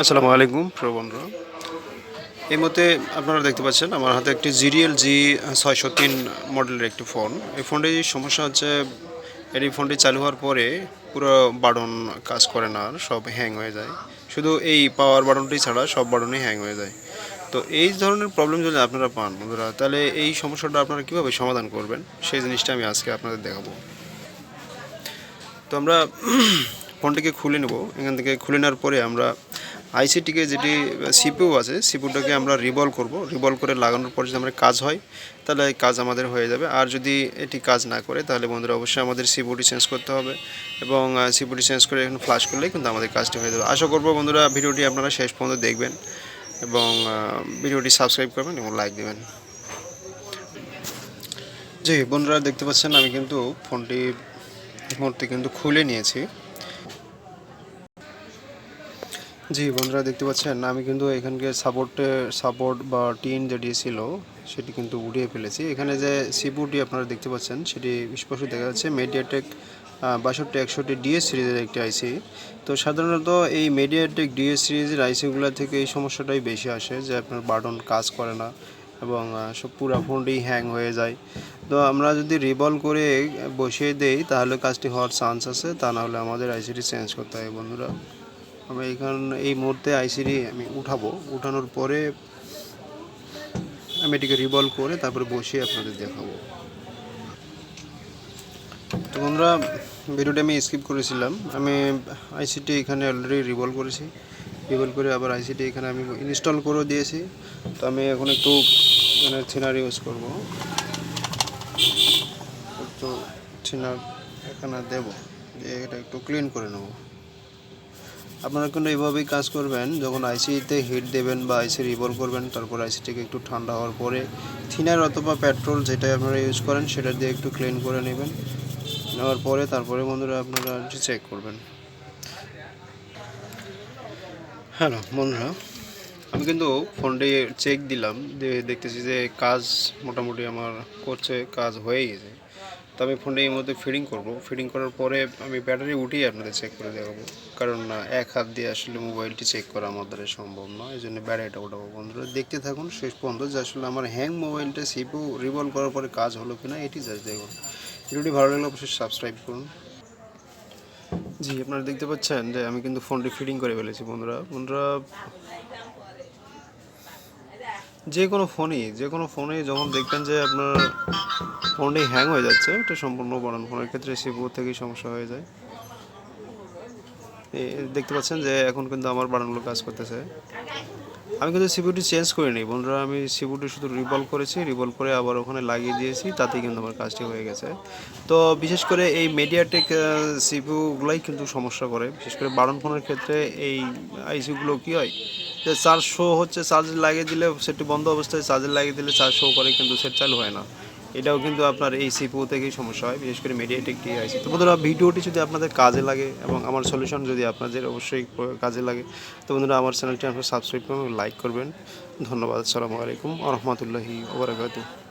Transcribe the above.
আসসালামু আলাইকুম প্রিয় বন্ধুরা। এই মুহূর্তে আপনারা দেখতে পাচ্ছেন আমার হাতে একটি জিরিএল G603 মডেলের একটি ফোন। এই ফোনটির সমস্যা হচ্ছে এই ফোনটি চালু হওয়ার পরে পুরো বাটন কাজ করে না, আর সব হ্যাং হয়ে যায়। শুধু এই পাওয়ার বাটনটি ছাড়া সব বাটনই হ্যাং হয়ে যায়। তো এই ধরনের প্রবলেম যদি আপনারা পান বন্ধুরা, তাহলে এই সমস্যাটা আপনারা কীভাবে সমাধান করবেন সেই জিনিসটা আমি আজকে আপনাদের দেখাবো। তো আমরা ফোনটিকে খুলে নেব। এখান থেকে খুলে নেওয়ার পরে আমরা আইসিটিকে যেটি সিপিইউ আছে, সিপিইউটাকে আমরা রিভলভ করব। রিভলভ করে লাগানোর পর যদি আমার কাজ হয় তাহলে এই কাজ আমাদের হয়ে যাবে। আর যদি এটি কাজ না করে তাহলে বন্ধুরা অবশ্যই আমাদের সিপিইউটি চেঞ্জ করতে হবে, এবং সিপিইউটি চেঞ্জ করে এখানে ফ্লাশ করলেই কিন্তু আমাদের কাজটি হয়ে যাবে। আশা করব বন্ধুরা ভিডিওটি আপনারা শেষ পর্যন্ত দেখবেন এবং ভিডিওটি সাবস্ক্রাইব করবেন এবং লাইক দেবেন। জি বন্ধুরা, দেখতে পাচ্ছেন আমি কিন্তু ফোনটি এই মুহূর্তে কিন্তু খুলে নিয়েছি। জি বন্ধুরা, দেখতে পাচ্ছেন আমি কিন্তু এখানকে সাপোর্ট বা টিন যেটি ছিল সেটি কিন্তু উঠিয়ে ফেলেছি। এখানে যে সিপিইউটি আপনারা দেখতে পাচ্ছেন সেটি স্পষ্ট দেখা যাচ্ছে মিডিয়াটেক 6261 ডিএস সিরিজের একটি আইসি। তো সাধারণত এই মিডিয়াটেক ডিএস সিরিজের আইসিগুলো থেকে এই সমস্যাটাই বেশি আসে, যে আপনার বাটন কাজ করে না এবং সব পুরো ফোনটি হ্যাং হয়ে যায়। তো আমরা যদি রিভলভ করে বসিয়ে দেই তাহলে কাজটি হওয়ার চান্স আছে, তা না হলে আমাদের আইসিটি চেঞ্জ করতে হয় বন্ধুরা। আমি এই মুহূর্তে আইসিডি আমি উঠাবো, উঠানোর পরে আমি এটিকে রিভলভ করে তারপরে বসিয়ে আপনাদের দেখাবো। তো বন্ধুরা, ভিডিওটা আমি স্কিপ করেছিলাম। আমি আইসিটি এখানে অলরেডি রিভলভ করেছি, রিভলভ করে আবার আইসিটি এখানে আমি ইনস্টল করে দিয়েছি। তো আমি এখন একটু এখানে থিনার ইউজ করব, একটু থিনার এখানে দেবো, দিয়ে এটা একটু ক্লিন করে নেব। আপনারা কিন্তু এইভাবেই কাজ করবেন, যখন আইসিতে হিট দেবেন বা আইসি রিভলভ করবেন তারপর আইসিটিকে একটু ঠান্ডা হওয়ার পরে থিনার অথবা পেট্রোল যেটা আপনারা ইউজ করেন সেটা দিয়ে একটু ক্লিন করে নেবেন। নেওয়ার পরে তারপরে বন্ধুরা আপনারা চেক করবেন। হ্যালো বন্ধুরা, আমি কিন্তু ফোনটি চেক দিলাম, দেখতেছি যে কাজ মোটামুটি আমার করছে, কাজ হয়ে গেছে। তো আমি ফোনটা এই মধ্যে ফিডিং করব। ফিডিং করার পরে আমি ব্যাটারি উঠিয়ে আপনাদের চেক করে দেখাবো, কারণ এক হাত দিয়ে আসলে মোবাইলটি চেক করা আমার দ্বারা সম্ভব নয়। এই জন্য ব্যাটারিটা উঠাবো। বন্ধুরা দেখতে থাকুন শেষ পর্যন্ত, যে আসলে আমার হ্যাং মোবাইলটা সিপিইউ রিভলভ করার পরে কাজ হলো কিনা এটি জাস্ট দেখুন। ভিডিওটি ভালো লাগলে অবশ্যই সাবস্ক্রাইব করুন। জি আপনারা দেখতে পাচ্ছেন যে আমি কিন্তু ফোনটি ফিডিং করে ফেলেছি বন্ধুরা যে কোনো ফোনে যখন দেখবেন যে আপনার ফোনটি হ্যাং হয়ে যাচ্ছে, এটা সম্পূর্ণ বানান ফোনের ক্ষেত্রে সিপিইউ থেকেই সমস্যা হয়ে যায়। দেখতে পাচ্ছেন যে এখন কিন্তু আমার বাটনগুলো কাজ করতেছে। আমি কিন্তু সিপিইউটি চেঞ্জ করিনি বন্ধুরা, আমি সিপিইউটি শুধু রিভলভ করেছি, রিভলভ করে আবার ওখানে লাগিয়ে দিয়েছি, তাতেই কিন্তু আমার কাজটি হয়ে গেছে। তো বিশেষ করে এই মিডিয়াটেক সিপিইউগুলাই কিন্তু সমস্যা করে, বিশেষ করে বাটন ফোনের ক্ষেত্রে এই আইসিগুলো কী হয় যে চার্জ শো হচ্ছে, চার্জ লাগিয়ে দিলে সেটি বন্ধ অবস্থায় চার্জে লাগিয়ে দিলে চার্জ শো করে কিন্তু সেট চালু হয় না। এটাও কিন্তু আপনার এই সিপিইউ থেকেই সমস্যা হয়, বিশেষ করে মিডিয়াটেক টি আইসি। তো বন্ধুরা, ভিডিওটি যদি আপনাদের কাজে লাগে এবং আমার সলিউশন যদি আপনাদের অবশ্যই কাজে লাগে, তো বন্ধুরা আমার চ্যানেলটি আপনারা সাবস্ক্রাইব করবেন, লাইক করবেন। ধন্যবাদ। আসসালামু আলাইকুম ওয়া রাহমাতুল্লাহি ওয়া বারাকাতুহু।